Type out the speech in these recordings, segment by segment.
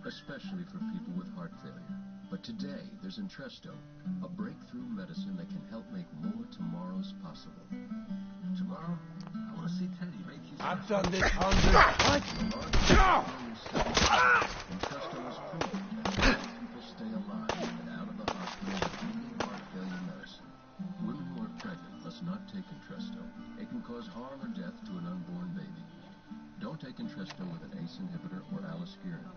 especially for people with heart failure. But today, there's Entresto, a breakthrough medicine that can help make more tomorrows possible. Tomorrow, I want to see Teddy make his... I've done this 100 Entresto is proven that helps people stay alive and out of the hospital with leading heart failure medicine. Women who are pregnant must not take Entresto. It can cause harm or death to an unborn baby. Don't take Entresto with an ACE inhibitor or aliskiren.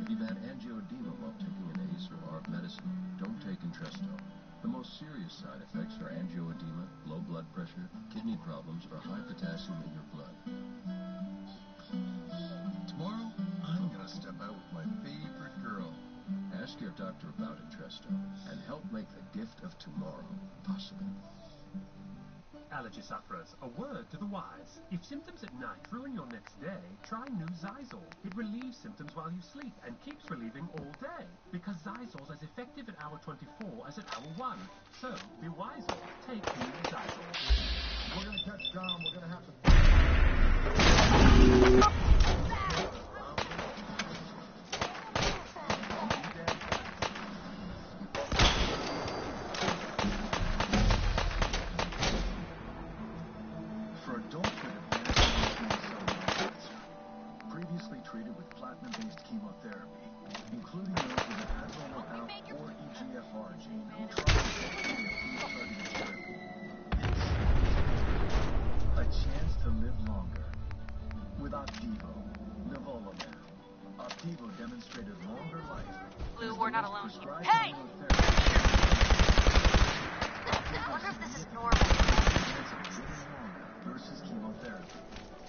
If you've had angioedema while taking an ACE or ARB medicine, don't take Entresto. The most serious side effects are angioedema, low blood pressure, kidney problems, or high potassium in your blood. Tomorrow, I'm gonna step out with my favorite girl. Ask your doctor about Entresto and help make the gift of tomorrow possible. Allergy sufferers, a word to the wise. If symptoms at night ruin your next day, try new Zyzol. It relieves symptoms while you sleep and keeps relieving all day. Because Zyzol's as effective at hour 24 as at hour 1. So, be wiser. Take new Zyzol. We're gonna catch Dom. We're gonna have to... For adulthood advanced previously treated with platinum-based chemotherapy, including those with an PaZo or EGFR gene who tried targeted therapy. A chance to live longer. With Opdivo, nivolumab. Opdivo demonstrated longer life. Blue, we're not alone. Hey! I wonder if this is normal. Versus chemotherapy.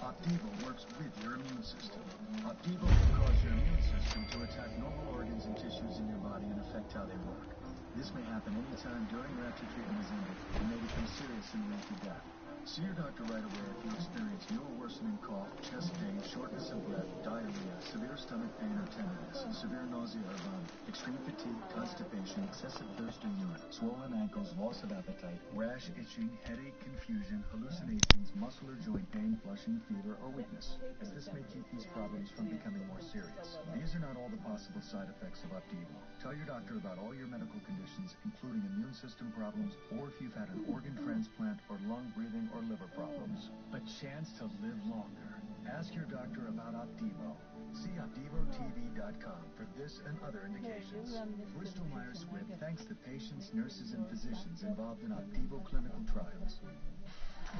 Opdivo works with your immune system. Opdivo will cause your immune system to attack normal organs and tissues in your body and affect how they work. This may happen anytime during or after treatment is ended and may become serious and lead to death. See your doctor right away if you experience new or worsening cough, chest pain, shortness of breath, diarrhea, severe stomach pain or tenderness, severe nausea or vomiting, extreme fatigue, constipation, excessive thirst or urine, swollen ankles, loss of appetite, rash, itching, headache, confusion, hallucinations, muscle or joint pain, flushing, fever, or weakness, as this may keep these problems from becoming more serious. These are not all the possible side effects of Opdivo. Tell your doctor about all your medical conditions, including immune system problems, or if you've had an organ transplant or lung, breathing, or liver problems. A chance to live longer. Ask your doctor about Opdivo. See OpdivoTV.com for this and other indications. Bristol Myers Squibb thanks the patients, nurses, and physicians involved in Opdivo clinical trials.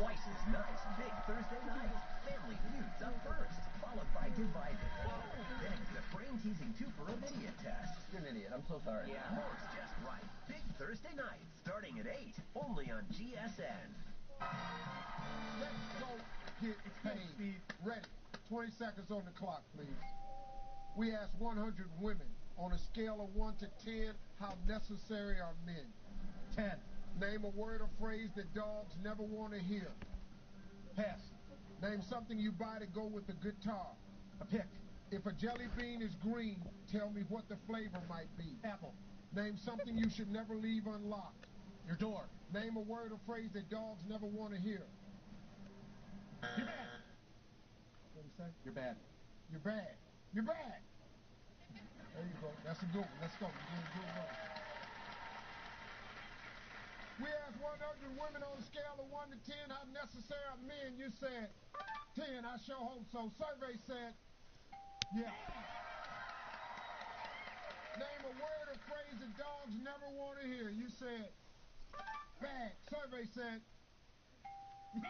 Twice as nice Big Thursday night. Family Feuds up first, followed by Divided. Then the brain-teasing 2 for a video test. You're an idiot. I'm so sorry. Yeah, more's just right. Big Thursday night, starting at 8, only on GSN. Let's go get paid. Ready. 20 seconds on the clock, please. We asked 100 women on a scale of 1 to 10, how necessary are men? 10. Name a word or phrase that dogs never want to hear. Pass. Name something you buy to go with a guitar. A pick. If a jelly bean is green, tell me what the flavor might be. Apple. Name something you should never leave unlocked. Your door. Name a word or phrase that dogs never want to hear. You're bad. What do you say? You're bad. You're bad. You're bad. There you go. That's a good one. Let's go. You're doing good work. We asked 100 women on a scale of 1 to 10 how necessary are men. You said 10. I sure hope so. Survey said, yeah. Name a word or phrase that dogs never want to hear. You said bad. Survey said, yeah.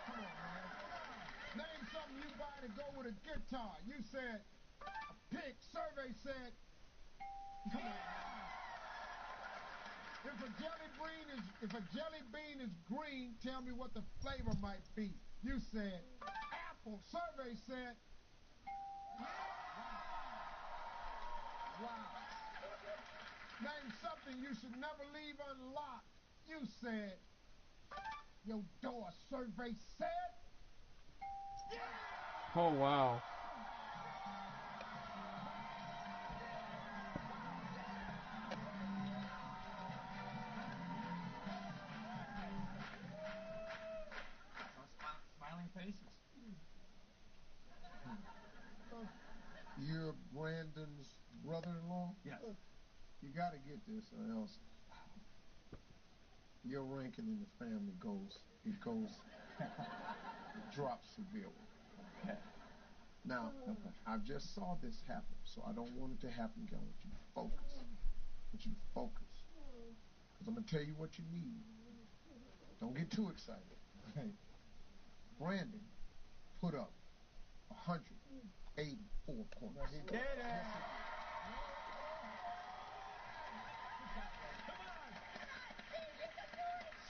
Come on, man. Name something you buy to go with a guitar. You said a pick. Survey said, come on, man. If a jelly bean is green, tell me what the flavor might be. You said apple. Survey said, wow. Name something you should never leave unlocked. You said your door. Survey said, yeah. Oh, wow. You're Brandon's brother-in-law? Yes. You got to get this, or else your ranking in the family drops severely. Okay. Now, I just saw this happen, so I don't want it to happen again. I want you to focus. Because I'm going to tell you what you need. Don't get too excited. Okay. Brandon put up 184 points. He did it!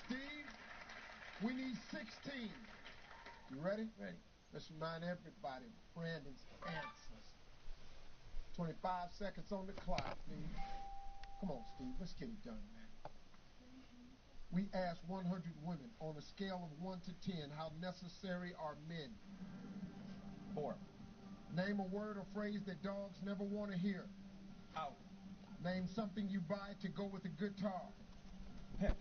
Steve, we need 16. You ready? Ready. Let's remind everybody of Brandon's answers. 25 seconds on the clock, please. Come on, Steve. Let's get it done, man. We asked 100 women on a scale of 1 to 10 how necessary are men. 4. Name a word or phrase that dogs never want to hear. Out. Name something you buy to go with a guitar. Hip.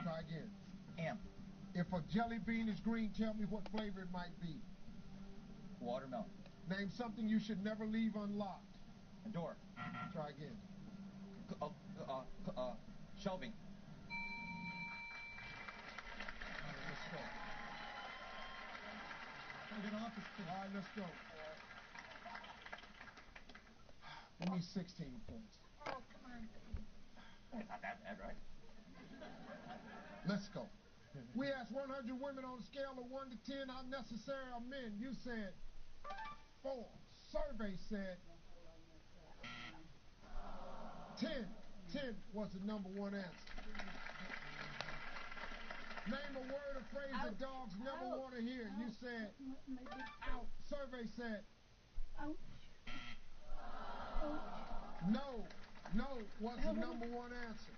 Try again. Amp. If a jelly bean is green, tell me what flavor it might be. Watermelon. Name something you should never leave unlocked. A door. Try again. Shelving. Let's go. All right, let's go. We need 16 points. Oh, come on. It's not that bad, right? Let's go. We asked 100 women on a scale of 1 to 10 how necessary are men. You said 4. Survey said 10. 10 was the number one answer. Name a word or phrase that dogs never want to hear. You said out. Survey said no was the number one answer.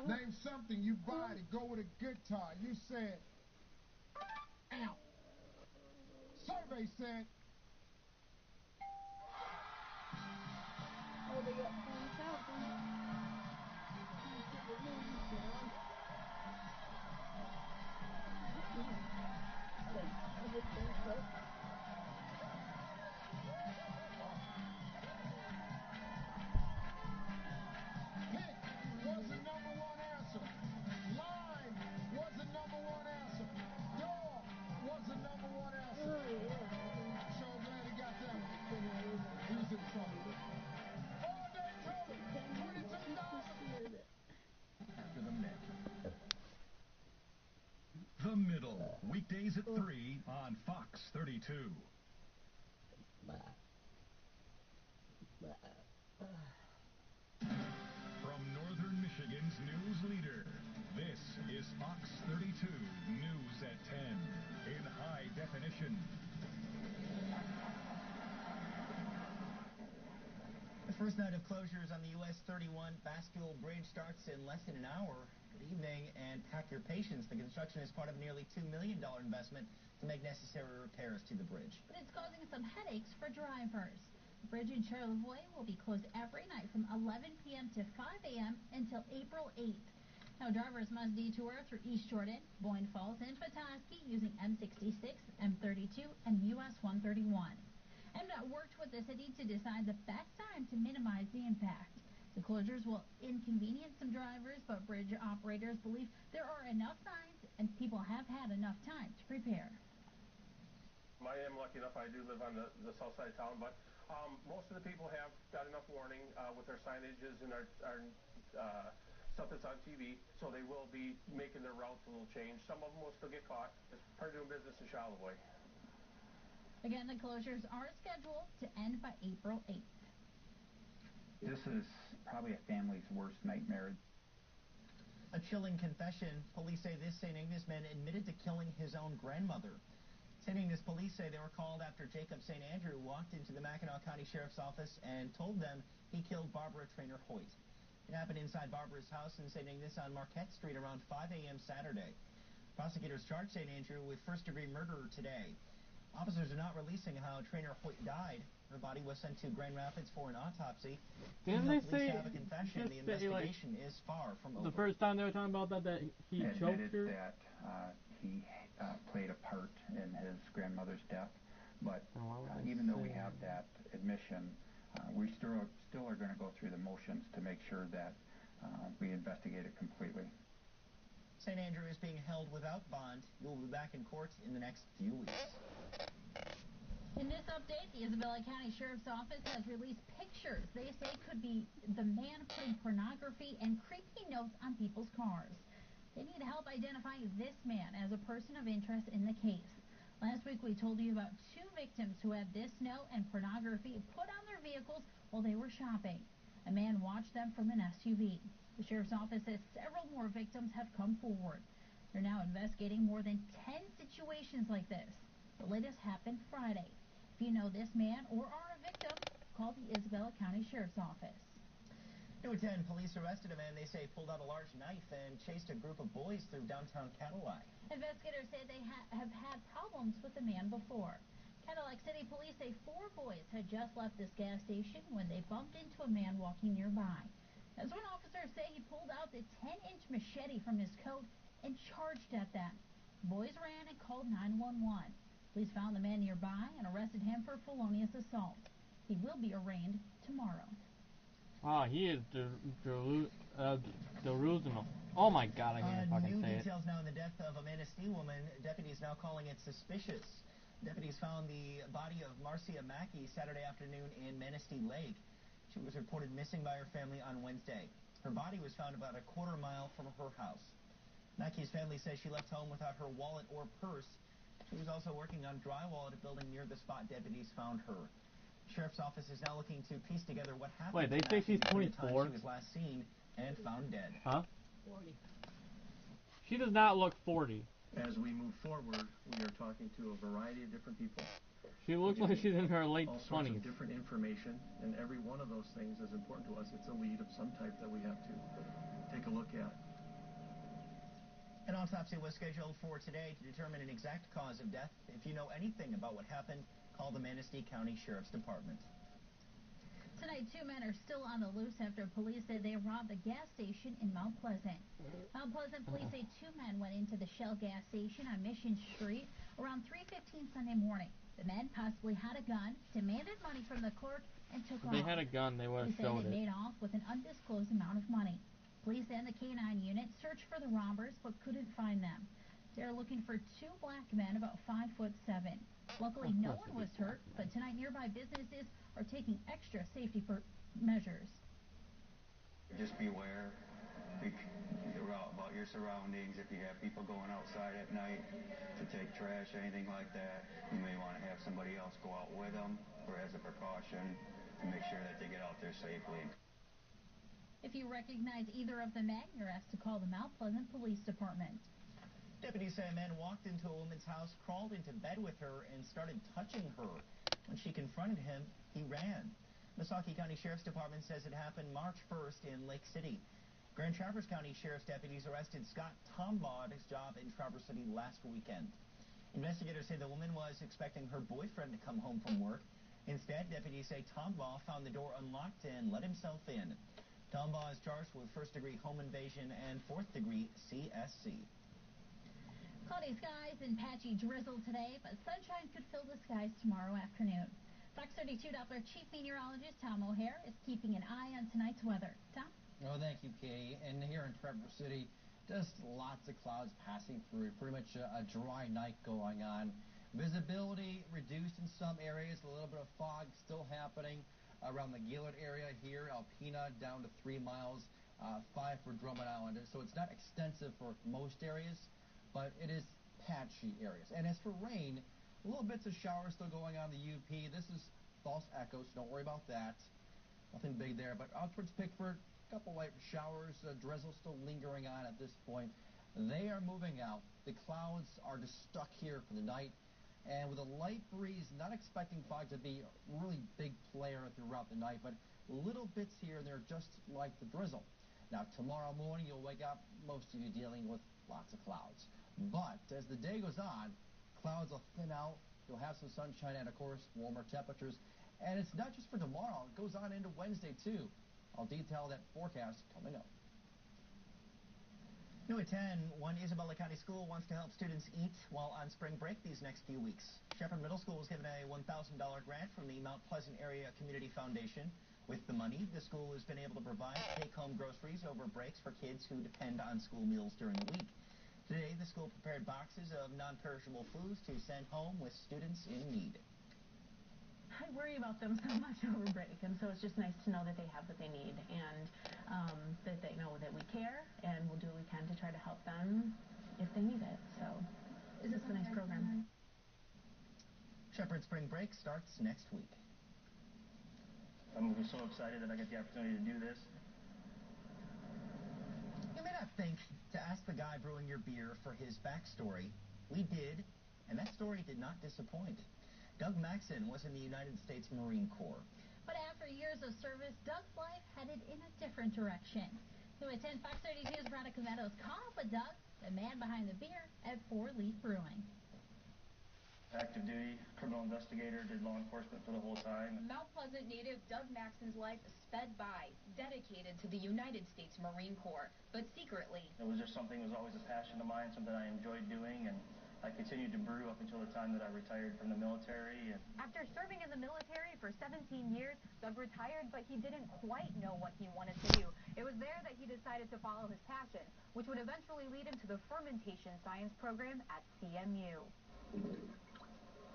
Name something you buy to go with a guitar. You said out. Survey said they got points out. pick was the number one answer. Line was the number one answer. Door was the number one answer. So glad he got that one. He was in trouble. All-day total, $22. After the mix. The Middle, weekdays at 3 on Fox 32. From Northern Michigan's news leader, this is Fox 32 News at 10 in high definition. The first night of closures on the US 31 Bascule Bridge starts in less than an hour. Good evening, and pack your patience. The construction is part of a nearly $2 million investment to make necessary repairs to the bridge. But it's causing some headaches for drivers. The bridge in Charlevoix will be closed every night from 11 p.m. to 5 a.m. until April 8th. Now, drivers must detour through East Jordan, Boyne Falls, and Petoskey using M66, M32, and US 131. MDOT worked with the city to decide the best time to minimize the impact. The closures will inconvenience some drivers, but bridge operators believe there are enough signs and people have had enough time to prepare. I am lucky enough, I do live on the south side of town, but most of the people have got enough warning with our signages and our stuff that's on TV, so they will be making their routes a little change. Some of them will still get caught. It's part of doing business in Charlevoix. Again, the closures are scheduled to end by April 8th. This is probably a family's worst nightmare. A chilling confession. Police say this St. Ignace man admitted to killing his own grandmother. St. Ignace police say they were called after Jacob St. Andrew walked into the Mackinac County Sheriff's Office and told them he killed Barbara Traynor Hoyt. It happened inside Barbara's house in St. Ignace on Marquette Street around 5 a.m. Saturday. Prosecutors charged St. Andrew with first-degree murder today. Officers are not releasing how Traynor Hoyt died. Her body was sent to Grand Rapids for an autopsy. Didn't they say have a confession? The investigation is far from over. The first time they were talking about that he choked her? That he played a part in his grandmother's death, But even though we have that admission, we still are going to go through the motions to make sure that we investigate it completely. St. Andrew is being held without bond. He will be back in court in the next few weeks. In this update, the Isabella County Sheriff's Office has released pictures they say could be the man putting pornography and creepy notes on people's cars. They need help identifying this man as a person of interest in the case. Last week, we told you about 2 victims who had this note and pornography put on their vehicles while they were shopping. A man watched them from an SUV. The Sheriff's Office says several more victims have come forward. They're now investigating more than 10 situations like this. The latest happened Friday. If you know this man or are a victim, call the Isabella County Sheriff's Office. New at 10, police arrested a man they say pulled out a large knife and chased a group of boys through downtown Cadillac. Investigators say they have had problems with the man before. Cadillac City police say 4 boys had just left this gas station when they bumped into a man walking nearby. As one officer say, he pulled out the 10-inch machete from his coat and charged at them. Boys ran and called 911. Police found the man nearby and arrested him for felonious assault. He will be arraigned tomorrow. Oh, he is delusional. Oh my God, I can't fucking say it. New details now in the death of a Manistee woman. Deputies now calling it suspicious. Deputies found the body of Marcia Mackey Saturday afternoon in Manistee Lake. She was reported missing by her family on Wednesday. Her body was found about a quarter mile from her house. Mackey's family says she left home without her wallet or purse. She was also working on drywall at a building near the spot deputies found her. Sheriff's Office is now looking to piece together what happened. Wait, they say she's 24? She was last seen and found dead. Huh? 40. She does not look 40. As we move forward, we are talking to a variety of different people. She looks like she's in her late all sorts 20s. of different information, and every one of those things is important to us. It's a lead of some type that we have to take a look at. An autopsy was scheduled for today to determine an exact cause of death. If you know anything about what happened, call the Manistee County Sheriff's Department. Tonight, 2 men are still on the loose after police said they robbed a gas station in Mount Pleasant. Mount Pleasant police say 2 men went into the Shell gas station on Mission Street around 3:15 Sunday morning. The men possibly had a gun, demanded money from the clerk, and took off. If they had a gun, they would have showed they it. made off with an undisclosed amount of money. Police and the K-9 unit searched for the robbers but couldn't find them. They're looking for 2 black men about 5'7". Luckily, no one was hurt, but tonight nearby businesses are taking extra safety measures. Just beware about your surroundings. If you have people going outside at night to take trash, anything like that, you may want to have somebody else go out with them or as a precaution to make sure that they get out there safely. If you recognize either of the men, you're asked to call the Mount Pleasant Police Department. Deputies say a man walked into a woman's house, crawled into bed with her, and started touching her. When she confronted him, he ran. Missaukee County Sheriff's Department says it happened March 1st in Lake City. Grand Traverse County Sheriff's deputies arrested Scott Tombaugh at his job in Traverse City last weekend. Investigators say the woman was expecting her boyfriend to come home from work. Instead, deputies say Tombaugh found the door unlocked and let himself in. Tombaugh is charged with first-degree home invasion and fourth-degree CSC. Cloudy skies and patchy drizzle today, but sunshine could fill the skies tomorrow afternoon. Fox 32 Doppler Chief Meteorologist Tom O'Hare is keeping an eye on tonight's weather. Tom? Oh, thank you, Katie. And here in Traverse City, just lots of clouds passing through. Pretty much a dry night going on. Visibility reduced in some areas. A little bit of fog still happening around the Gaylord area here. Alpena down to 3 miles, 5 for Drummond Island. So it's not extensive for most areas, but it is patchy areas. And as for rain, little bits of showers still going on the UP. This is false echoes, so don't worry about that. Nothing big there. But out towards Pickford, a couple light showers, drizzle still lingering on at this point. They are moving out. The clouds are just stuck here for the night. And with a light breeze, not expecting fog to be a really big player throughout the night, but little bits here and there just like the drizzle. Now, tomorrow morning, you'll wake up, most of you dealing with lots of clouds. But as the day goes on, clouds will thin out. You'll have some sunshine and, of course, warmer temperatures. And it's not just for tomorrow. It goes on into Wednesday, too. I'll detail that forecast coming up. New at 10, one Isabella County school wants to help students eat while on spring break these next few weeks. Shepherd Middle School was given a $1,000 grant from the Mount Pleasant Area Community Foundation. With the money, the school has been able to provide take-home groceries over breaks for kids who depend on school meals during the week. Today, the school prepared boxes of non-perishable foods to send home with students in need. I worry about them so much over break, and so it's just nice to know that they have what they need, and that they know that we care, and we'll do what we can to try to help them if they need it. So it's just a nice program. Shepherd Spring Break starts next week. I'm so excited that I get the opportunity to do this. You may not think to ask the guy brewing your beer for his backstory. We did, and that story did not disappoint. Doug Maxson was in the United States Marine Corps. But after years of service, Doug's life headed in a different direction. Who at 10 Fox 32's Veronica Meadows caught up with Doug, the man behind the beer at 4 Leaf Brewing. Active duty, criminal investigator, did law enforcement for the whole time. Mount Pleasant native Doug Maxson's life sped by, dedicated to the United States Marine Corps, but secretly. It was just something that was always a passion of mine, something I enjoyed doing, and I continued to brew up until the time that I retired from the military. After serving in the military for 17 years, Doug retired, but he didn't quite know what he wanted to do. It was there that he decided to follow his passion, which would eventually lead him to the fermentation science program at CMU.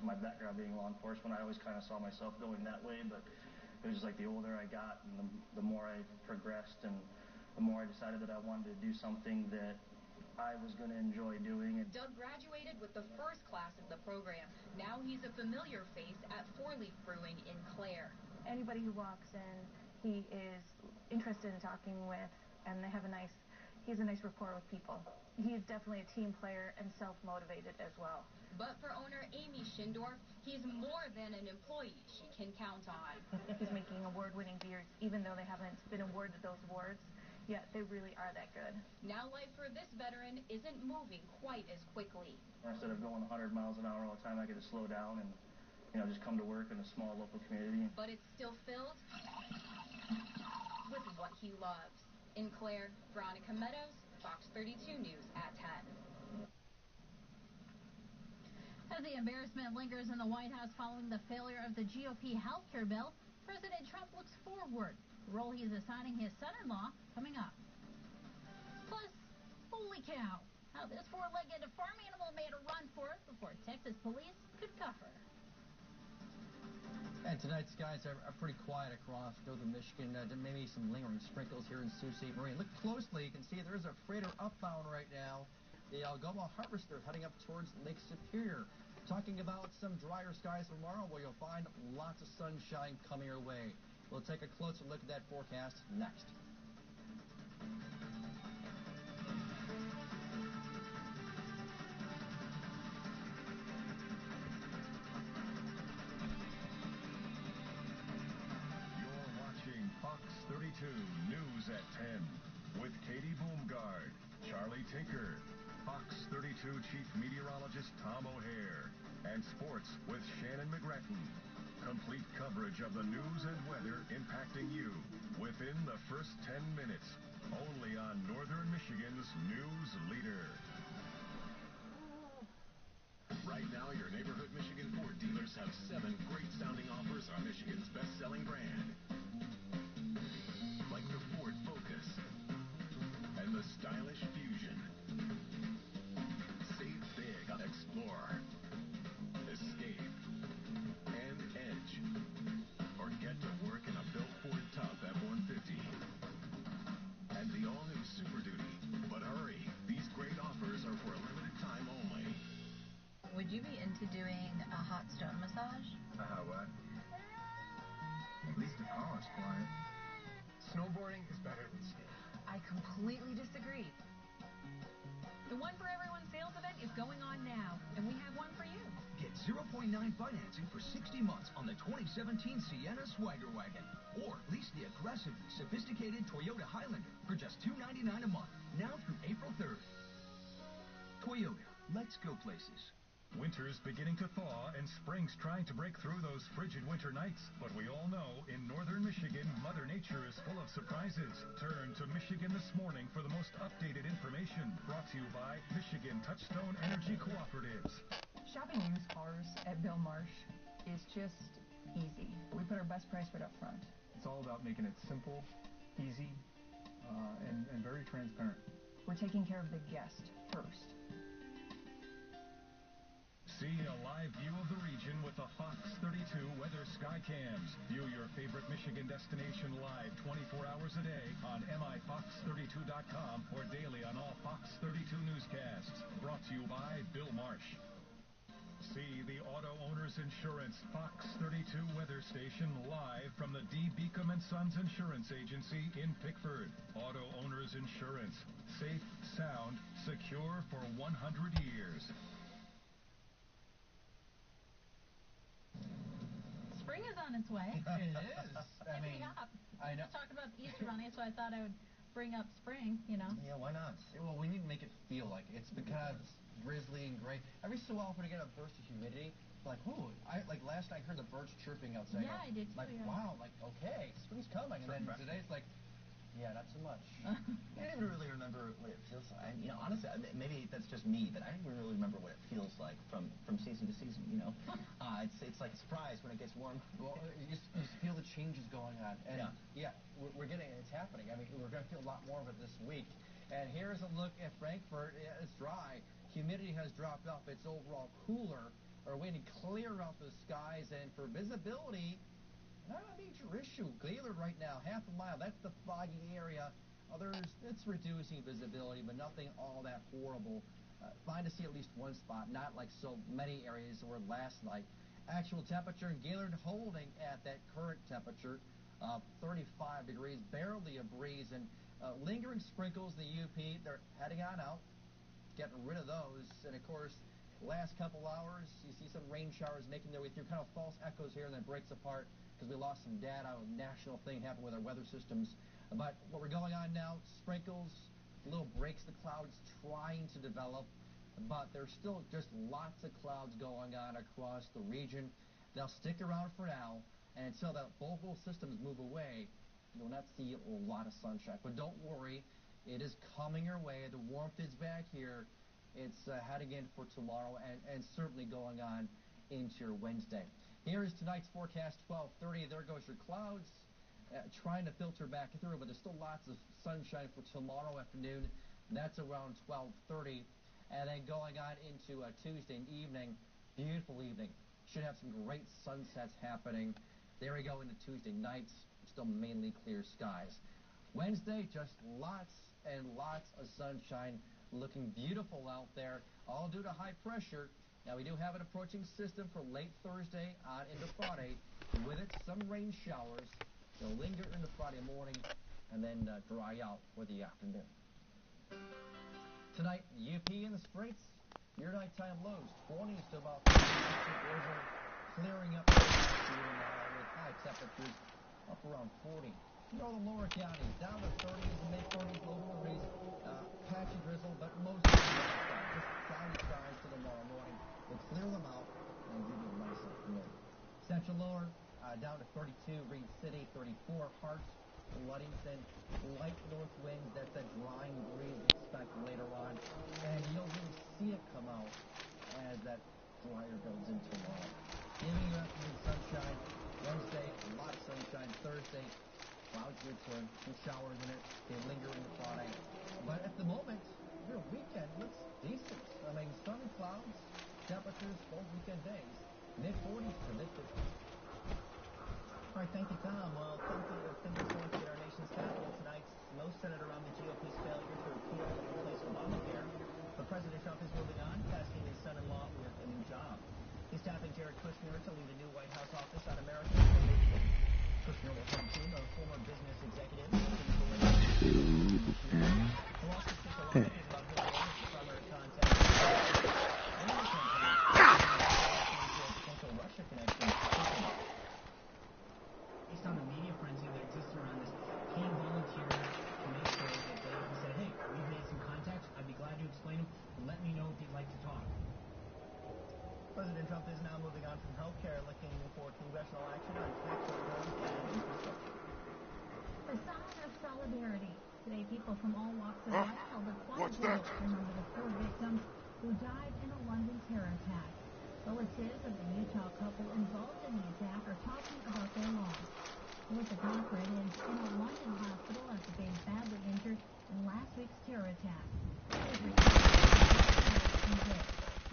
My background being law enforcement, I always kind of saw myself going that way, but it was just like the older I got and the more I progressed and the more I decided that I wanted to do something that I was going to enjoy doing. Doug graduated with the first class of the program. Now he's a familiar face at 4 Leaf Brewing in Clare. Anybody who walks in, he is interested in talking with, and he has a nice rapport with people. He's definitely a team player and self-motivated as well. But for owner Amy Schindorf, he's more than an employee she can count on. He's making award-winning beers, even though they haven't been awarded those awards. Yet they really are that good. Now life for this veteran isn't moving quite as quickly. Instead of going 100 miles an hour all the time, I get to slow down and, just come to work in a small local community. But it's still filled with what he loves. In Clare, Veronica Meadows, Fox 32 News at 10. As the embarrassment lingers in the White House following the failure of the GOP health care bill, President Trump looks forward. The role he's assigning his son-in-law coming up. Plus, holy cow, how this four-legged farm animal made a run for it before Texas police could cuff her. And tonight's skies are pretty quiet across northern Michigan. Maybe some lingering sprinkles here in Sioux City Marine. Look closely. You can see there is a freighter upbound right now. The Algoma Harvester heading up towards Lake Superior. Talking about some drier skies tomorrow, where you'll find lots of sunshine coming your way. We'll take a closer look at that forecast next. You're watching Fox 32 News at 10 with Katie Boomgard, Charlie Tinker, Fox 32 Chief Meteorologist Tom O'Hare, and sports with Shannon McGrattan. Complete coverage of the news and weather impacting you within the first 10 minutes. Only on Northern Michigan's news leader. Right now, your neighborhood Michigan Ford dealers have 7 great-sounding offers on Michigan's best-selling brand. Like the Ford Focus and the stylish Fusion. Save big on Explorer, Escape, and Edge. Or get to work in a built Ford Tough F-150. And the all-new Super Duty. But hurry, these great offers are for a limited time only. Would you be into doing a hot stone massage? What? At least if Paula's quiet. Snowboarding is better than skiing. I completely disagree. The One for Everyone sales event is going on now, and we have one for you. Get 0.9 financing for 60 months on the 2017 Sienna Swagger Wagon. Or lease the aggressively sophisticated Toyota Highlander for just $299 a month, now through April 3rd. Toyota, let's go places. Winter's beginning to thaw, and spring's trying to break through those frigid winter nights. But we all know, in northern Michigan, Mother Nature is full of surprises. Turn to Michigan This Morning for the most updated information. Brought to you by Michigan Touchstone Energy Cooperatives. Shopping used cars at Bill Marsh is just easy. We put our best price right up front. It's all about making it simple, easy, and very transparent. We're taking care of the guest first. See a live view of the region with the Fox 32 weather sky cams. View your favorite Michigan destination live 24 hours a day on mifox32.com or daily on all Fox 32 newscasts. Brought to you by Bill Marsh. See the Auto Owners Insurance Fox 32 weather station live from the D. Beacom & Sons Insurance Agency in Pickford. Auto Owners Insurance. Safe, sound, secure for 100 years. Spring is on its way. It is. I mean, I know. Just talking about the Easter Bunny, so I thought I would bring up spring, you know. Yeah, why not? Well, we need to make it feel like it. It's because drizzly and gray. Every so often I get a burst of humidity. Like, ooh, like last night I heard the birds chirping outside. Yeah, I did too. Like, wow, like, okay, spring's coming. And then today it's like, yeah, not so much. I don't even really remember what it feels like. You know, honestly, maybe that's just me, but I don't even really remember what it feels like from season to season, you know. It's like a surprise when it gets warm. Well, you just feel the changes going on. And yeah, we're getting it. It's happening. I mean, we're going to feel a lot more of it this week. And here's a look at Frankfurt. Yeah, it's dry. Humidity has dropped off. It's overall cooler. Our wind clear out the skies. And for visibility, not a major issue. Gaylord right now, half a mile. That's the foggy area. Others, it's reducing visibility, but nothing all that horrible. Fine to see at least one spot, not like so many areas were last night. Actual temperature in Gaylord holding at that current temperature of 35 degrees, barely a breeze, and lingering sprinkles in the UP. They're heading on out, getting rid of those. And, of course, last couple hours, you see some rain showers making their way through, kind of false echoes here, and then breaks apart because we lost some data. A national thing happened with our weather systems. But what we're going on now, sprinkles, little breaks, the clouds trying to develop, but there's still just lots of clouds going on across the region. They'll stick around for now, and until the local systems move away, you'll not see a lot of sunshine. But don't worry, it is coming your way. The warmth is back here. It's heading in for tomorrow and certainly going on into your Wednesday. Here is tonight's forecast, 12:30. There goes your clouds. Trying to filter back through, but there's still lots of sunshine for tomorrow afternoon. That's around 12:30. And then going on into Tuesday evening, beautiful evening. Should have some great sunsets happening. There we go into Tuesday nights. Still mainly clear skies. Wednesday, just lots and lots of sunshine. Looking beautiful out there, all due to high pressure. Now, we do have an approaching system for late Thursday on into Friday. With it, some rain showers. They'll linger into Friday morning and then dry out for the afternoon. Tonight, UP in the Straits, your nighttime lows, 20s to about 50 drizzle, clearing up with high temperatures up around 40. Northern lower counties, down to 30s and mid-30s, low 40s, patchy drizzle, but most of just cloudy skies to tomorrow morning. We'll clear them out and give you a nice afternoon. Central lower, down to 32, Reed City, 34, Hearts, Ludington, light north winds. That's that drying breeze we expect later on. And you'll really see it come out as that dryer builds in tomorrow. Giving you afternoon sunshine. Wednesday, a lot of sunshine. Thursday, clouds return, some showers in it. They linger into Friday. But at the moment, your weekend looks decent. I mean, sun and clouds, temperatures, both weekend days, mid-40s to mid-50s. All right, thank you, Tom. Well, things going to get our nation's capital tonight. Most centered around the GOP's failure to repeal and replace Obamacare. But President Trump is moving on, tasking his son-in-law with a new job. He's tapping Jared Kushner to lead a new White House office on American television. Kushner will come to a former business executive. He'll also speak to lawmakers about his role as the primary contact and the potential Russia connection. Based on the media frenzy that exists around this, he volunteered to make sure that they said, hey, we've made some contacts. I'd be glad to explain them. Let me know if you'd like to talk. They're looking for congressional action on tax reform and infrastructure. The sign of solidarity. Today, people from all walks of life held a quiet vigil to remember the 4 victims who died in a London terror attack. Relatives of the Utah couple involved in the attack are talking about their loss. Melissa Cochran is in a London hospital after being badly injured in last week's terror attack.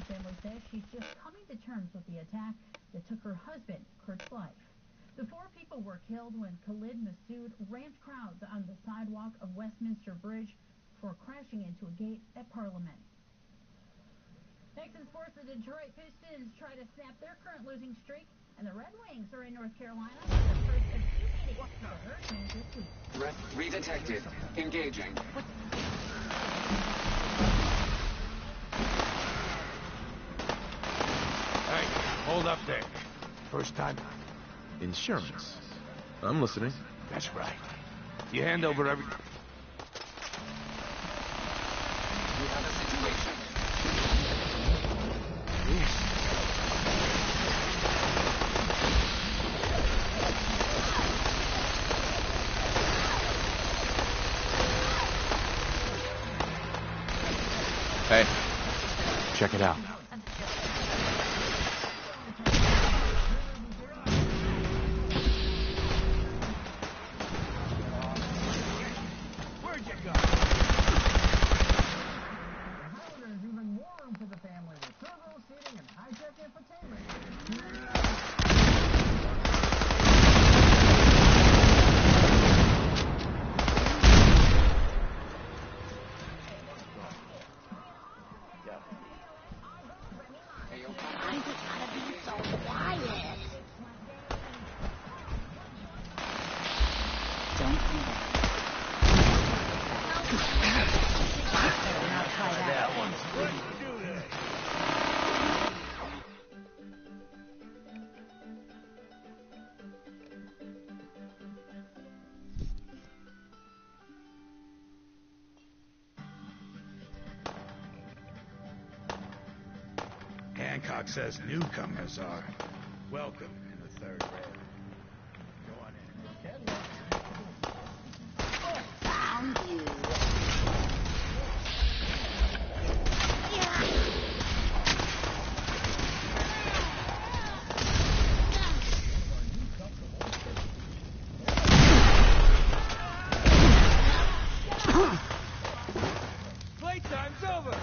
The family says she's just coming to terms with the attack that took her husband, Kurt's, life. The 4 people were killed when Khalid Massoud rammed crowds on the sidewalk of Westminster Bridge before crashing into a gate at Parliament. Next in sports, the Detroit Pistons try to snap their current losing streak, and the Red Wings are in North Carolina for the first of 2 meetings with the Hurricanes this week. Threat redetected. Engaging. Hey, hold up there. First time. Insurance. I'm listening. That's right. You hand over every... We have a situation. Hey, check it out. Where'd you go? There's even more room for the family with turbo seating and high-tech infotainment. Hancock says newcomers are welcome in the 3rd rail. Go on in. Found you. Playtime's over.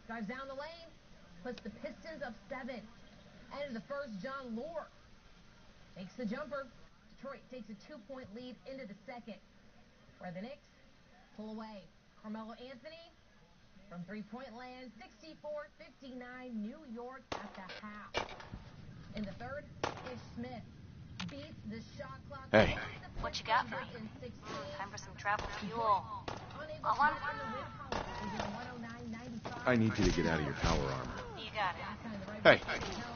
Drives down the lane, puts the Pistons up 7. And the first, John Lure makes the jumper. Detroit takes a 2-point lead into the 2nd, where the Knicks pull away. Carmelo Anthony from 3-point land, 64-59, New York at the half. In the 3rd, Ish Smith beats the shot clock. Hey. What you got for me? Time for some travel fuel. All on? I need you to get out of your power armor. You got it. Hey.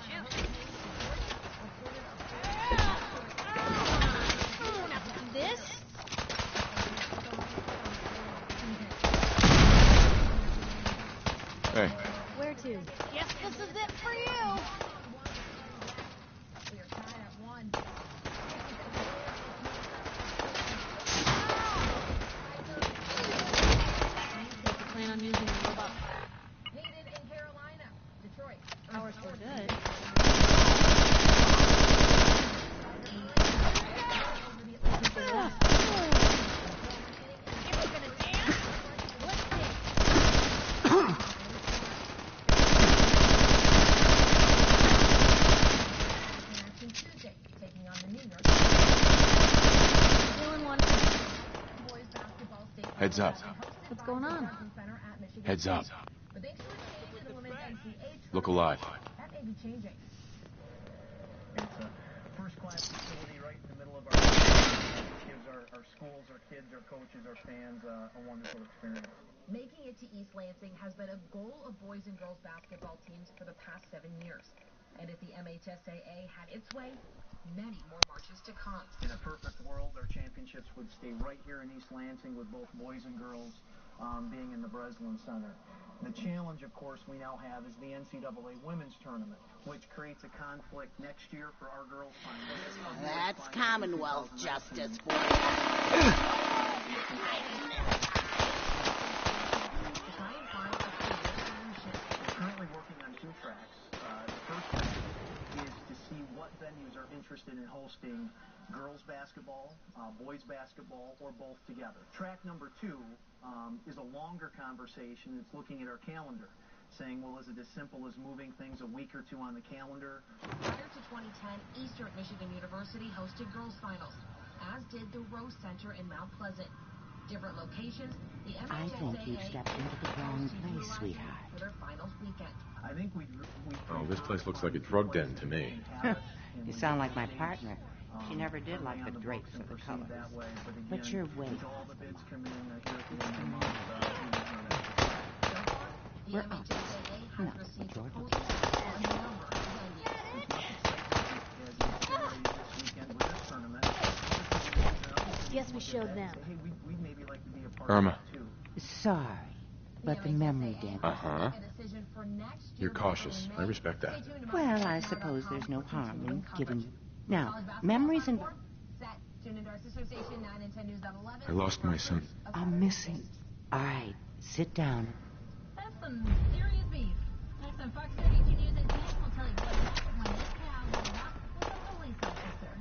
Shoot. This? Hey. Where to? Yes, this is it for you. We are tied at 1. Plan on using the robot. Needed in Carolina. Detroit. Ours were good. Heads up. What's going on? Heads up. But thanks to a change in the women's NCAA Look alive. That may be changing. It's a first-class facility right in the middle of our gives our schools, our kids, our coaches, our fans a wonderful experience. Making it to East Lansing has been a goal of boys and girls basketball teams for the past 7 years. And if the MHSAA had its way, many more marches to come. In a perfect world, our championships would stay right here in East Lansing with both boys and girls being in the Breslin Center. The challenge, of course, we now have is the NCAA Women's Tournament, which creates a conflict next year for our girls' finals. That's Commonwealth justice for you. We're currently working on 2 tracks. The first track is to see what venues are interested in hosting girls basketball, boys basketball, or both together. Track number 2 is a longer conversation. It's looking at our calendar, saying, well, is it as simple as moving things a week or 2 on the calendar? Prior to 2010, Eastern Michigan University hosted girls' finals, as did the Rose Center in Mount Pleasant. Different locations, the I think you've stepped into the wrong place, sweetheart. For their finals weekend. I think we Oh, this place looks like a drug den to me. You sound like my partner. She never did like the drapes or the colors. But you're way We're up. No, Georgia. Yes, we showed them. Irma. Sorry, but the memory damage. Uh-huh. You're cautious. I respect that. Well, I suppose there's no harm in giving... Now, memories and... I lost my son. I'm missing. All right, sit down. That's some serious beef. Next on Fox 32 News at 10, we'll tell you what happened when this cow was up with a police officer.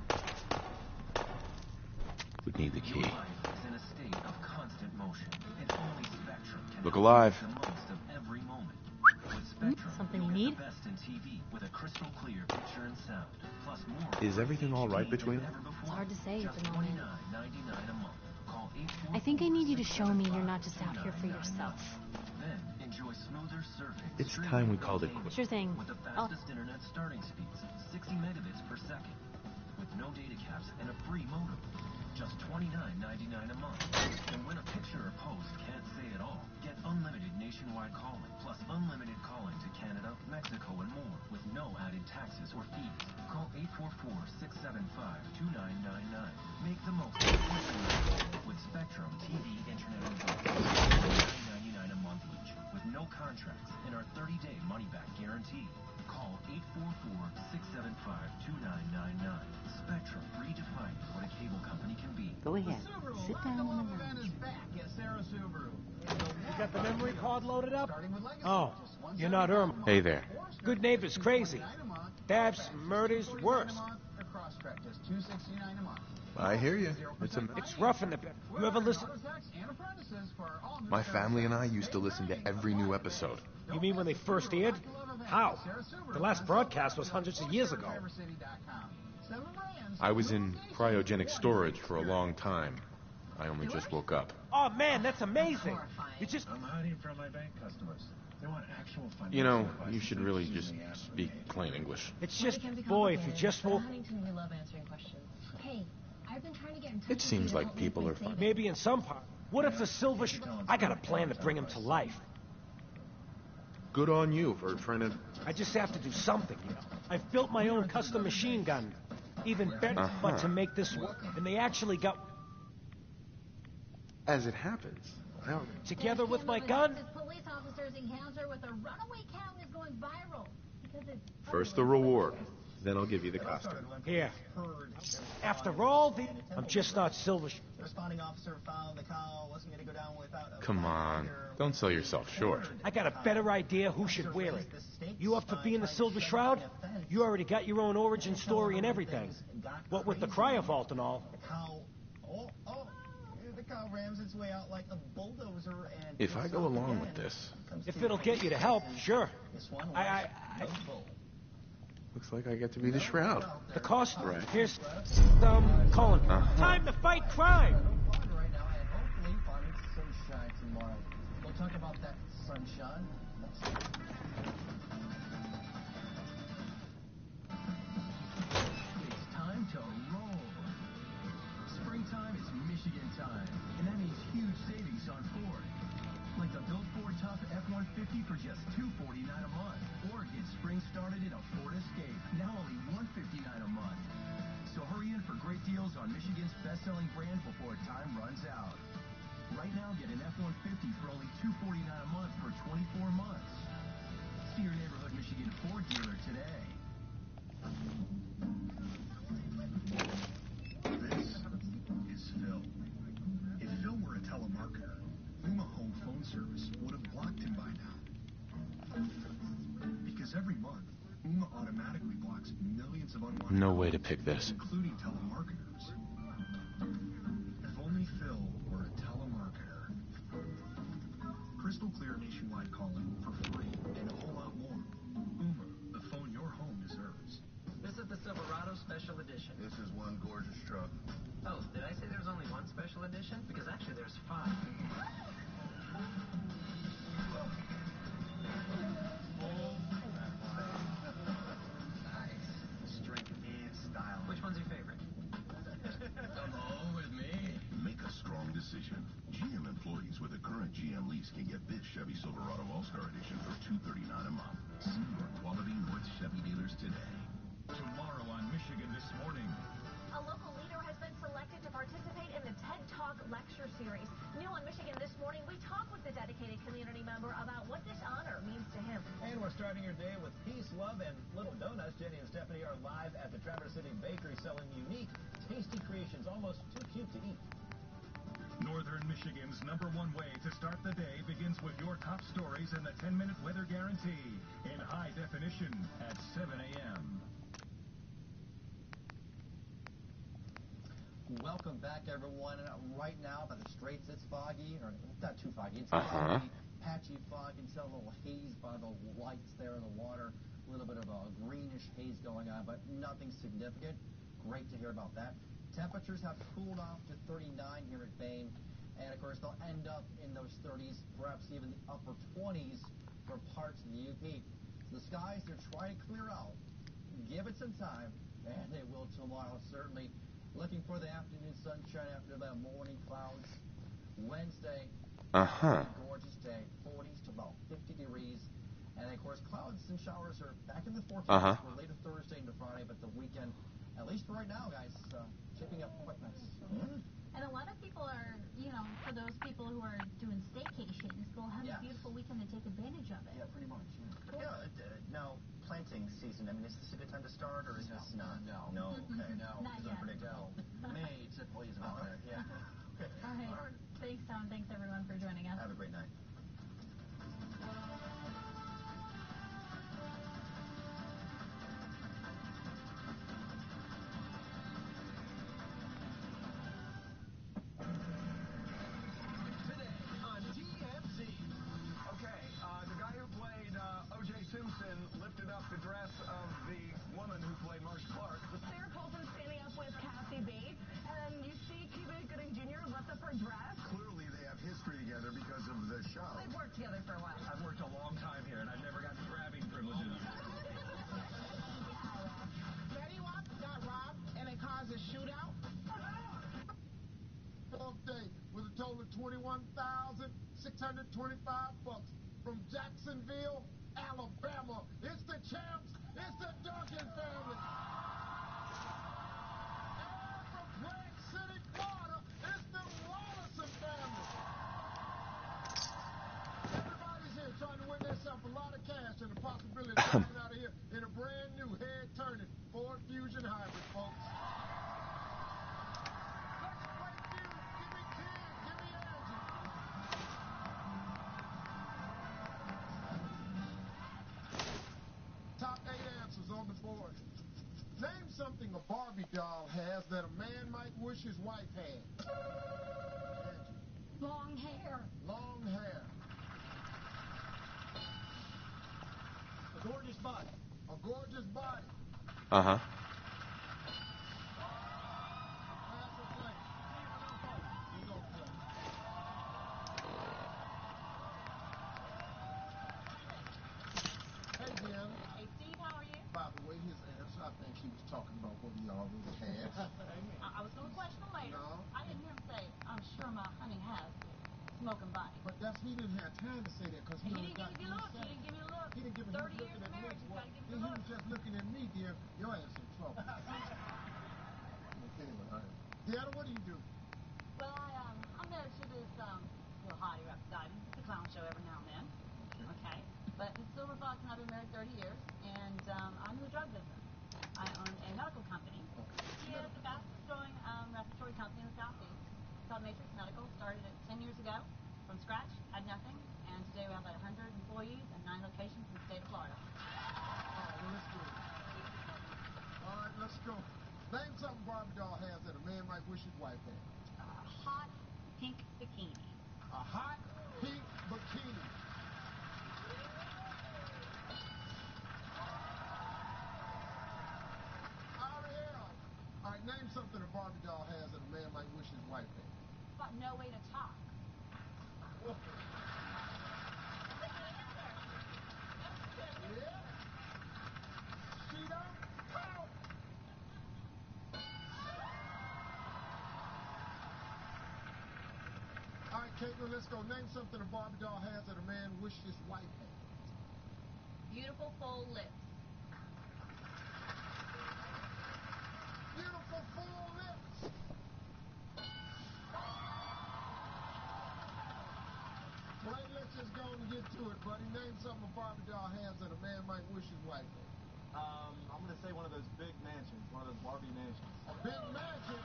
Would need the key. Your life is in a state of constant motion, and only Spectrum can Look alive. make the most of every moment. With Spectrum, Something you you'll need? get the best in TV with a crystal clear picture and sound, plus more. Is everything all right between them? It's hard to say at Just the moment. $29.99 a month. Call I think I need you to show me you're not just out here for yourself. Then enjoy smoother surfing. It's time we called it quits. Sure thing. With the fastest internet starting speeds, 60 megabits per second, with no data caps and a free modem. Just $29.99 a month. And when a picture or post can't say it all, get unlimited nationwide calling, plus unlimited calling to Canada, Mexico, and more, with no added taxes or fees. Call 844-675-2999. Make the most of it with Spectrum TV, Internet, and voice. $9.99 a month each, with no contracts, and our 30-day money-back guarantee. Call 844-675-2999. Spectrum, redefining what a cable company can be. Go ahead. Sit down on the lounge. You got the memory card loaded up? Oh, you're not Irma. Hey there. Good neighbor's crazy. Thefts, murders, worse. I hear you. It's rough in the bed. You ever listen? My family and I used to listen to every new episode. You mean when they first aired? How? The last broadcast was hundreds of years ago. I was in cryogenic storage for a long time. I only just woke up. Oh, man, that's amazing. You just... I'm hiding from my bank customers. They want actual financial You know, advice. you should really just speak plain English. It's just, boy, if you just will... Huntington, we love answering questions. Hey, I've been trying to get in touch It seems like people are fine. Maybe in some part. What if the silver... I got a plan to bring him to life. Good on you for trying to... I just have to do something, you know. I've built my own custom machine gun. Even better, but to make this work. And they actually got... As it happens, I already... Together with my gun? Police officers' encounter with a runaway cow is going viral because it's... First the reward, then I'll give you the costume. Here. After all the... I'm just not silver... The responding officer found the cow wasn't going to go down without a... Come on, don't sell yourself short. I got a better idea who should wear it. You up for being the Silver Shroud? You already got your own origin story and everything. What with the cryovault and all. The cow rams its way out like a bulldozer and... If I go along with this... If it'll get you to help, sure. Looks like I get to be the Shroud. The cost? Right. Here's, Colin. Time to fight crime! Right now, and hopefully find sunshine tomorrow. We'll talk about that sunshine next time. Tough F-150 for just $249 a month. Or get spring started in a Ford Escape, now only $159 a month. So hurry in for great deals on Michigan's best-selling brand before time runs out. Right now, get an F-150 for only $249 a month for 24 months. See your neighborhood Michigan Ford dealer today. This is Phil. If Phil were a telemarketer, Ooma Home Phone Service would have blocked him by now. Because every month, Ooma automatically blocks millions of unwanted No way calls, to pick this. including telemarketers. If only Phil were a telemarketer. Crystal clear nationwide calling for free and a whole lot more. Ooma, the phone your home deserves. This is the Silverado Special Edition. This is one gorgeous truck. Oh, did I say there's only one Special Edition? Because actually there's 5. Nice. Strength and style. Which one's your favorite? Come on with me. Make a strong decision. GM employees with a current GM lease can get this Chevy Silverado All-Star Edition for $239 a month. See your quality North Chevy dealers today. Tomorrow on Michigan This Morning. A local leader has been selected to participate in the TED Talk lecture series. New on Michigan This Morning, we talk with the dedicated community member about what this honor means to him. And we're starting your day with peace, love, and little donuts. Jenny and Stephanie are live at the Traverse City Bakery selling unique, tasty creations, almost too cute to eat. Northern Michigan's #1 way to start the day begins with your top stories and the 10-minute weather guarantee in high definition at 7 a.m. Welcome back, everyone. Right now, by the Straits, it's foggy, or not too foggy. It's foggy, patchy fog. You can tell a little haze by the lights there in the water. A little bit of a greenish haze going on, but nothing significant. Great to hear about that. Temperatures have cooled off to 39 here at Bain, and of course they'll end up in those 30s, perhaps even the upper 20s for parts of the UP. So the skies, they're trying to clear out. Give it some time, and they will tomorrow, certainly. Looking for the afternoon sunshine after the morning clouds. Wednesday, gorgeous day, 40s to about 50 degrees. And of course, clouds and showers are back in the 40s for later Thursday into Friday, but the weekend, at least for right now, guys, shaping up quite nice. And a lot of people are, for those people who are doing staycations, they'll have a beautiful weekend to take advantage of it. Yeah, pretty much. Cool. Now, planting season, is this a good time to start, or is this not? No. Okay. No, Not it's yet. unpredictable. May typically is about it. Yeah. Okay. All right. Thanks, Tom. Thanks, everyone, for joining us. Have a great night. Today on TMZ. Okay, the guy who played O.J. Simpson lifted up the dress of the woman who played Marsh Clark. Sarah Paulson standing up with Kathy Bates, and you see Cuba Gooding Jr. lift up her dress. Clearly they have history together because of the show. They've worked together for a while. I've worked a long time here, and I've never gotten grabbing privileges. Betty Watt got robbed, and it caused a shootout. Fourth day with a total of $21,625 from Jacksonville, Alabama. It's the champs. It's the Duncan family. And from Grant City, Florida, it's the Wallison family. Everybody's here trying to win themselves a lot of cash and the possibility of coming out of here in a brand new head-turning Ford Fusion hybrid, folks. Let's play Fuse. Give me Ken. Give me Angie. Top 8 answers on the board. Name something a Barbie doll has that a man might wish his wife had. Angie. Long hair. Long hair. A gorgeous body. A gorgeous body. Uh-huh. Pass or play? He's gonna play. Hey, Deanna. Hey, Steve, how are you? By the way, his answer, I think he was talking about what he already has. I was going to question him later. No. I didn't hear him say, I'm sure my honey has smoking body. But that's he didn't have time to say that because he only got 3 seconds. He didn't give me a look. He didn't give me 30 years of marriage, you gotta give me a look. He was just looking at me, dear. Your ass in trouble. Anyway, all right. Deanna, what do you do? Well, I'm married to this little hottie right beside me. It's a clown show every now and then. Okay. But it's Silver Fox and I've been married 30 years, and I'm in the drug business. I own a medical company. Yeah, it's the fastest growing respiratory company in the Southeast. It's called Matrix Medical. Started it 10 years ago from scratch, had nothing, and today we have about 100 employees and 9 locations in the state of Florida. All right, well, let's go. All right, let's go. Name something Barbie doll has that a man might wish his wife had. A hot pink bikini. A hot pink bikini. Ariel. All right, name something a Barbie doll has that a man might wish his wife had. Got no way to talk. Yeah. She don't talk. All right, Caitlin, let's go. Name something a Barbie doll has that a man wished his wife had. Beautiful full lips. Beautiful full lips. Well, let's just go and get to it, buddy. Name something a Barbie doll has that a man might wish his wife had. I'm going to say one of those big mansions, one of those Barbie mansions. A big mansion?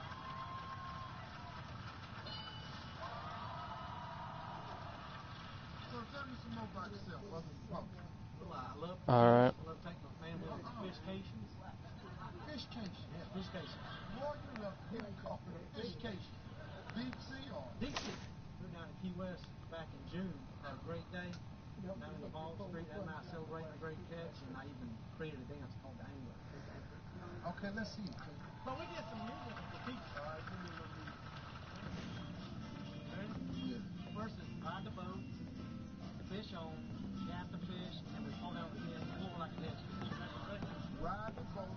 So tell me some more about yourself, brother. Well, I love All right. I love taking my family on fishcations. Fishcation? Yeah, fishcations. Boy, you love to hear call it a fishcation. Deep sea or? Deep sea. We were down in Key West back in June. Had a great day. Down in the Ball Street, that night celebrating a great catch, and I even created a dance called the Angler. Okay, let's see it, Jay. But we did some music at the beach. All right, give me a little music. Ready? First is ride the boat, the fish on, cast the fish, and we pull down the pin, pull like a dead fish. Ready? Ride the boat.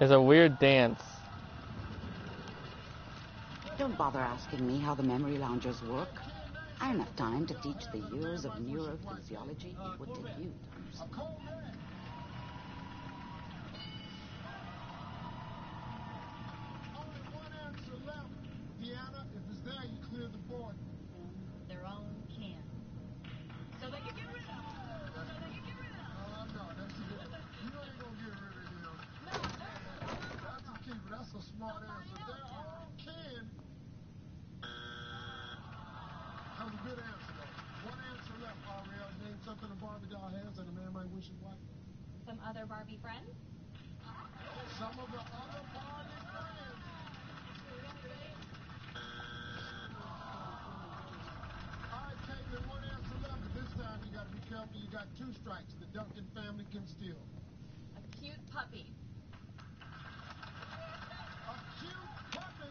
It's a weird dance. Don't bother asking me how the memory loungers work. I have enough time to teach the years of neurophysiology it would take you to understand. Only one answer left. Deanna, if it's there, you clear the board. Their own can. So they can get rid of. Oh, no, that's it. You ain't gonna get rid of them. No. That's a keeper. That's a smart answer. Their own can. That was a good answer, though. One answer left, Ariel. Name something a Barbie doll has that a man might wish his wife. Some other Barbie friends? Some of the other Barbie friends. All right, Caitlin, one answer left, but this time you got to be careful. You got 2 strikes. The Duncan family can steal. A cute puppy. A cute puppy.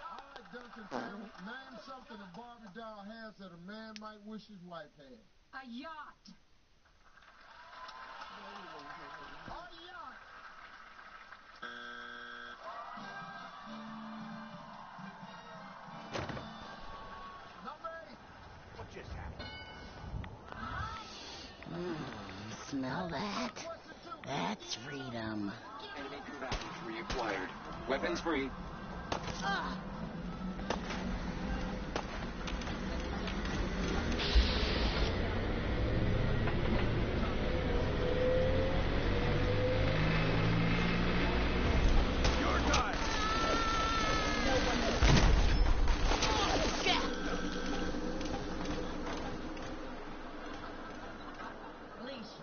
All right, Duncan family, name something a Barbie doll has that a man might wish his wife had. A yacht. A yacht. Number 8. What just happened? Smell that? That's freedom. Enemy combatants reacquired. Weapons free. Your time! Leash.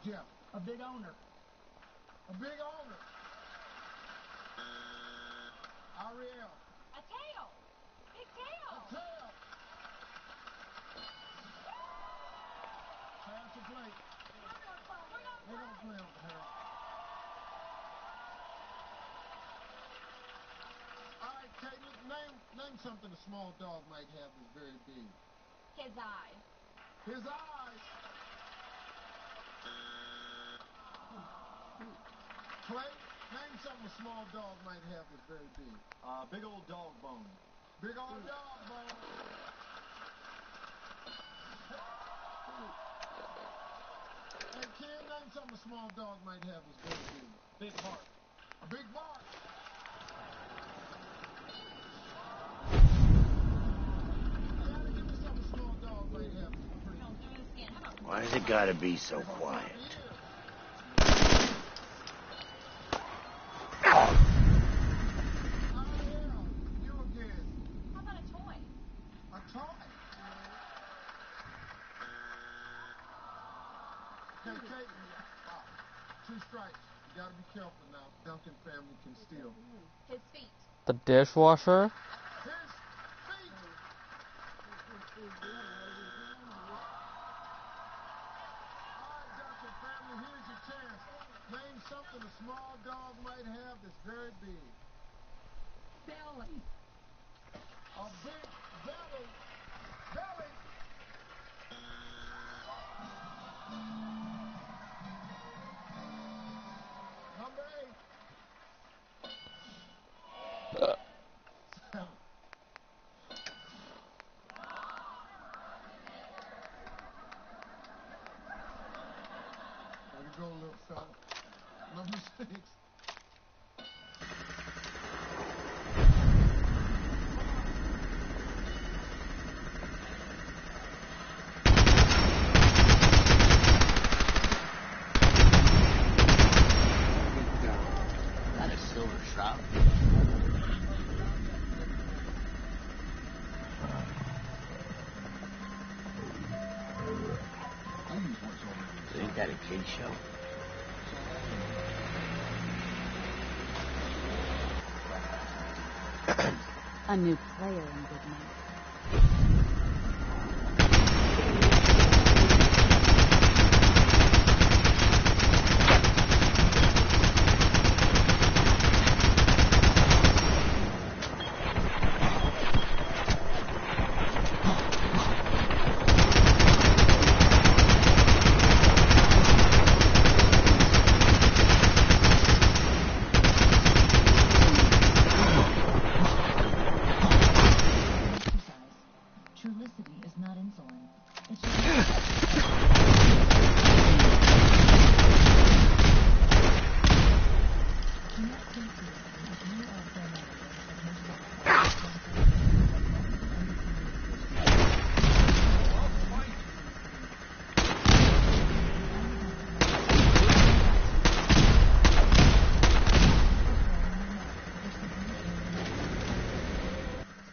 Jay, big owner. A big owner. Ariel. A tail. Big tail. A tail. Pass the plate. We're going to play on her. All right, Caitlin, name something a small dog might have that's very big. His eyes. His eyes. Clay, name something a small dog might have that's very big. Big old dog bone. Big old dog bone. Hey, Ken, name something a small dog might have that's very big. Big bark. A big bark. Give me something a small dog might have that's pretty big. Why's it gotta be so quiet? Two strikes. You gotta be careful now. Duncan family can steal. His feet. The dishwasher? His feet. Alright, Duncan family, here's your chance. Name something a small dog might have that's very big. Belly. A big belly. Belly. Number 8. There you go, little fella. Number 6. Not a silver shroud. Ain't that a kid show? A new player in Good Night. Trulicity is not insulin. It's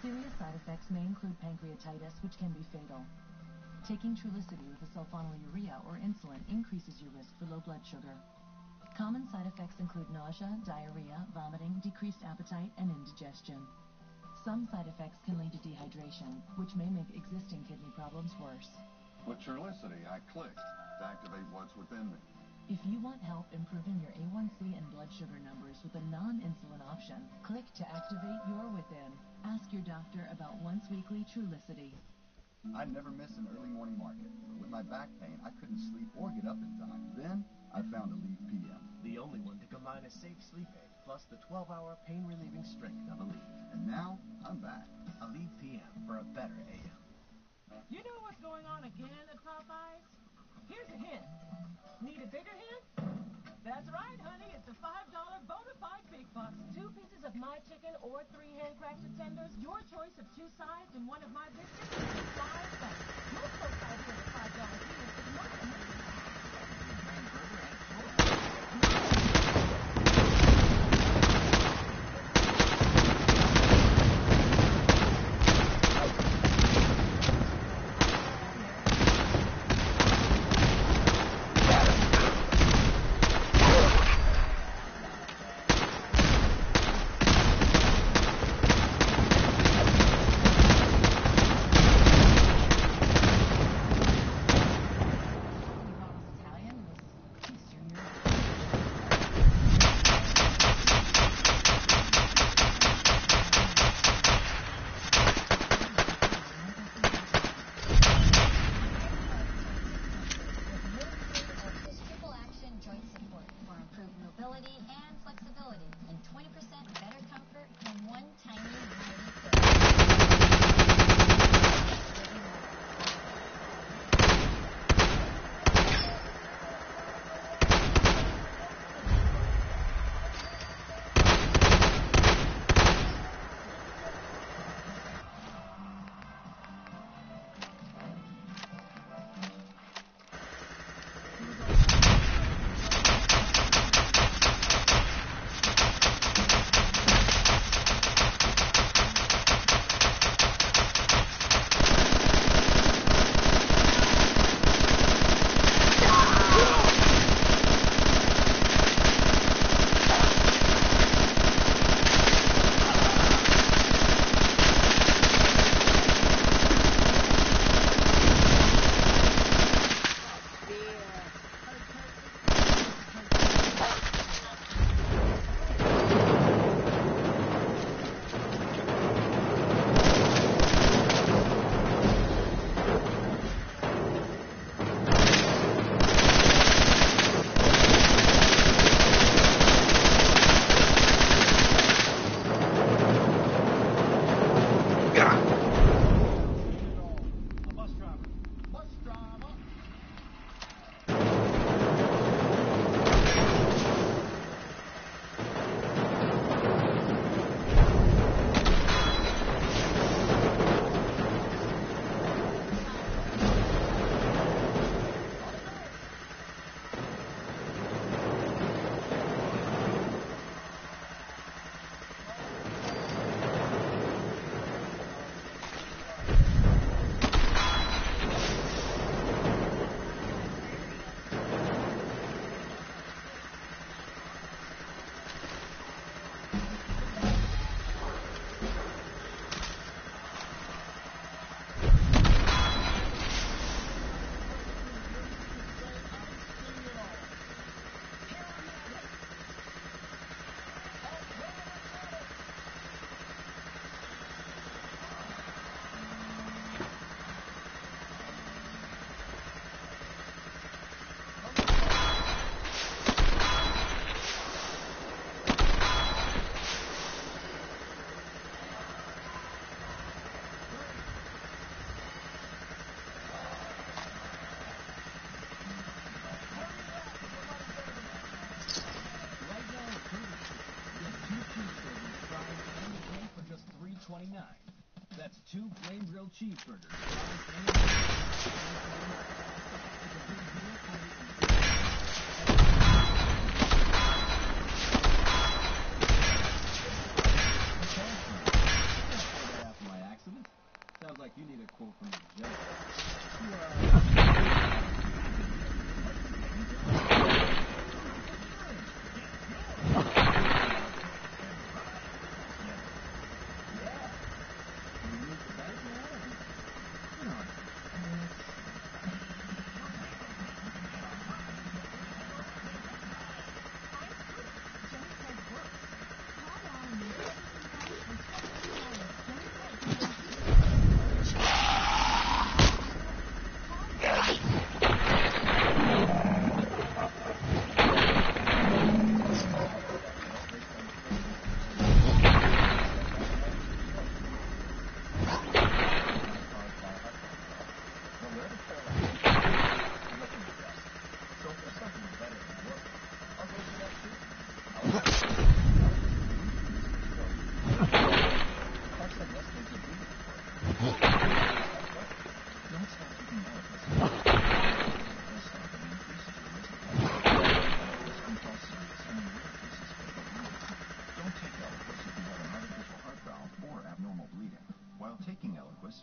Serious side effects may include pancreatitis, which can be fatal. Taking Trulicity with a sulfonylurea or insulin increases your risk for low blood sugar. Common side effects include nausea, diarrhea, vomiting, decreased appetite, and indigestion. Some side effects can lead to dehydration, which may make existing kidney problems worse. With Trulicity, I clicked to activate what's within me. If you want help improving your A1C and blood sugar numbers with a non-insulin option, click to activate your within. Ask your doctor about once-weekly Trulicity. I'd never miss an early morning market, but with my back pain, I couldn't sleep or get up in time. Then, I found Aleve PM. The only one to combine a safe sleep aid plus the 12-hour pain-relieving strength of Aleve. And now, I'm back. Aleve PM for a better AM. You know what's going on again at Popeyes? Here's a hint. Need a bigger hint? That's right, honey. It's a $5 Bonafide Big Box. 2 pieces of my chicken or 3 hand-crafted tenders. Your choice of 2 sides and 1 of my biscuits is $5. Most folks out here at $5 deals is not a $7.29. That's 2 flame grilled cheeseburgers. My accident. Sounds like you need a quote from the judge.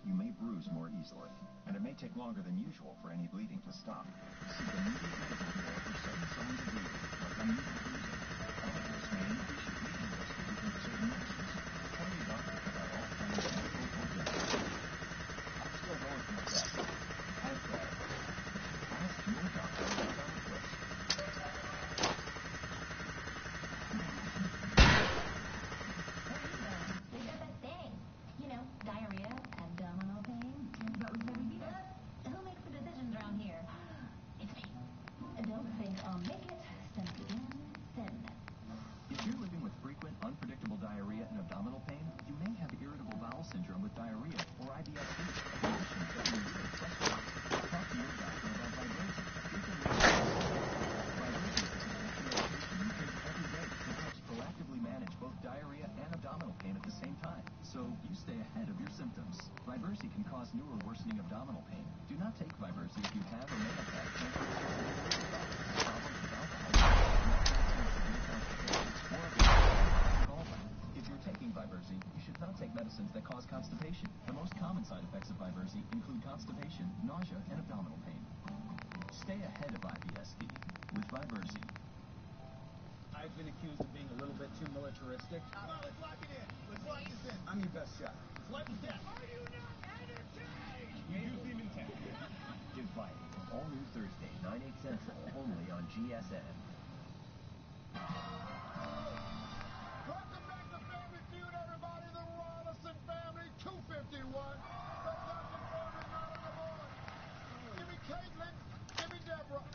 You may bruise more easily, and it may take longer than usual for any bleeding to stop. Seek immediate medical care for sudden signs of bleeding, like unusual bruising. Eliquis may increase your bleeding risk if you take certain medicines. Tell your doctor about all kinds of medical organs. I'm still going for my test. Ask your doctor about Eliquis. They got that thing. You know, diarrhea, abdominal pain. But we said we'd be there. Who makes the decisions around here? It's me. Don't think I'll make it. Send it again. Send. If you're living with frequent, unpredictable diarrhea and abdominal pain, you may have irritable bowel syndrome with diarrhea, or IBS-C, a condition threatening your intestines. Talk to your doctor about Vibrasi. Vibrasi is a medication you take every day that helps proactively manage both diarrhea and abdominal pain at the same time, so you stay ahead of your symptoms. Vibrasi can cause new or worsening abdominal pain. Do not take Vibrasi if you have or may have had problems with alcohol, if you're taking Vibrasi, you should not take medicines that cause constipation. The most common side effects of Vibrasi include constipation, nausea, and abdominal pain. Stay ahead of IBS-D with Vibrasi. I've been accused of being a little bit too militaristic. Well, let's lock it in. Let's lock this in. I'm your best shot. It's life and death. Are you not entertained? You do seem intent. Divided. All new Thursday, 9, 8 Central, only on GSN. Welcome back to Family Feud, everybody. The Rollison family, 251. The Dr. Burger not on the board. Give me Caitlin. Give me Deborah.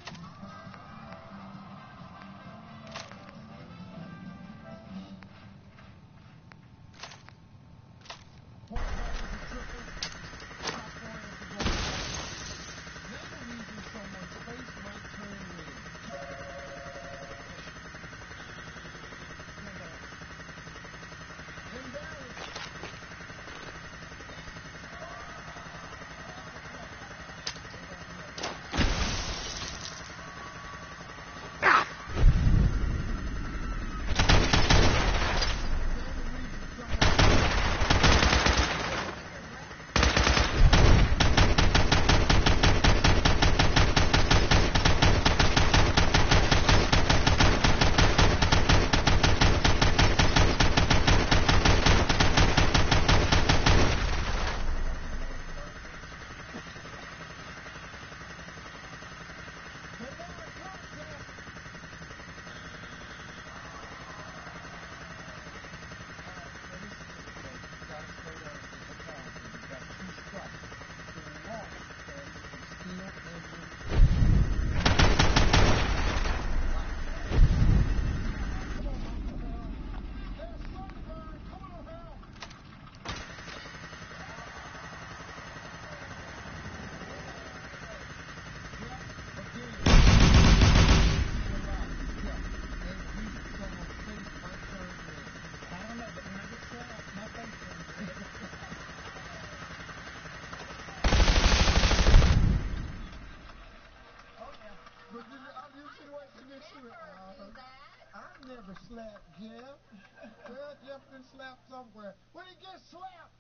left.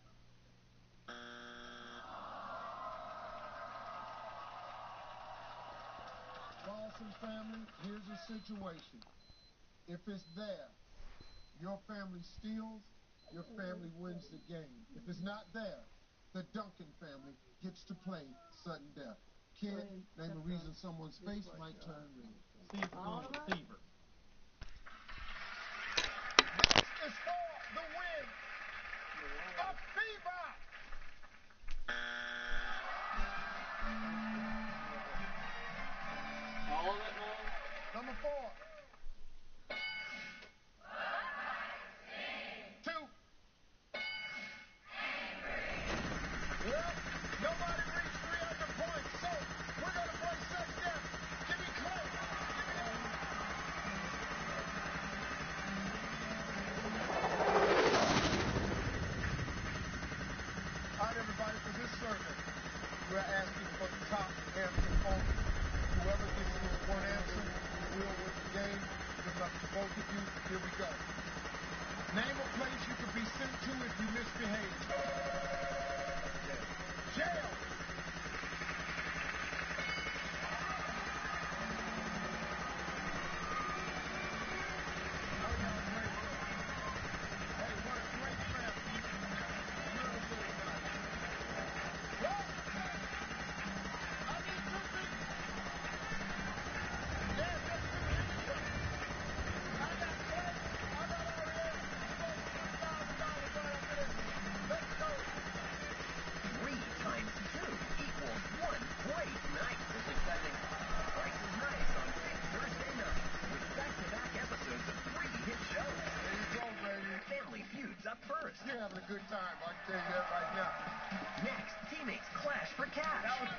Lawson family, here's the situation. If it's there, your family steals, your family wins the game. If it's not there, the Duncan family gets to play sudden death. Kid, name a reason someone's face might turn red. Fever. This is for the win of Fever. All of it, man? Number 4. 2. Well, nobody reached 300 points, so we're going to play sudden death. Give me Clay. All right, everybody, for this survey, we're asking for the top answer only. Whoever gets this one answer will win the game. Good luck to both of you. Here we go. Name a place you could be sent to if you misbehave. Jail. You're having a good time, I can tell you that right now. Next, teammates clash for cash.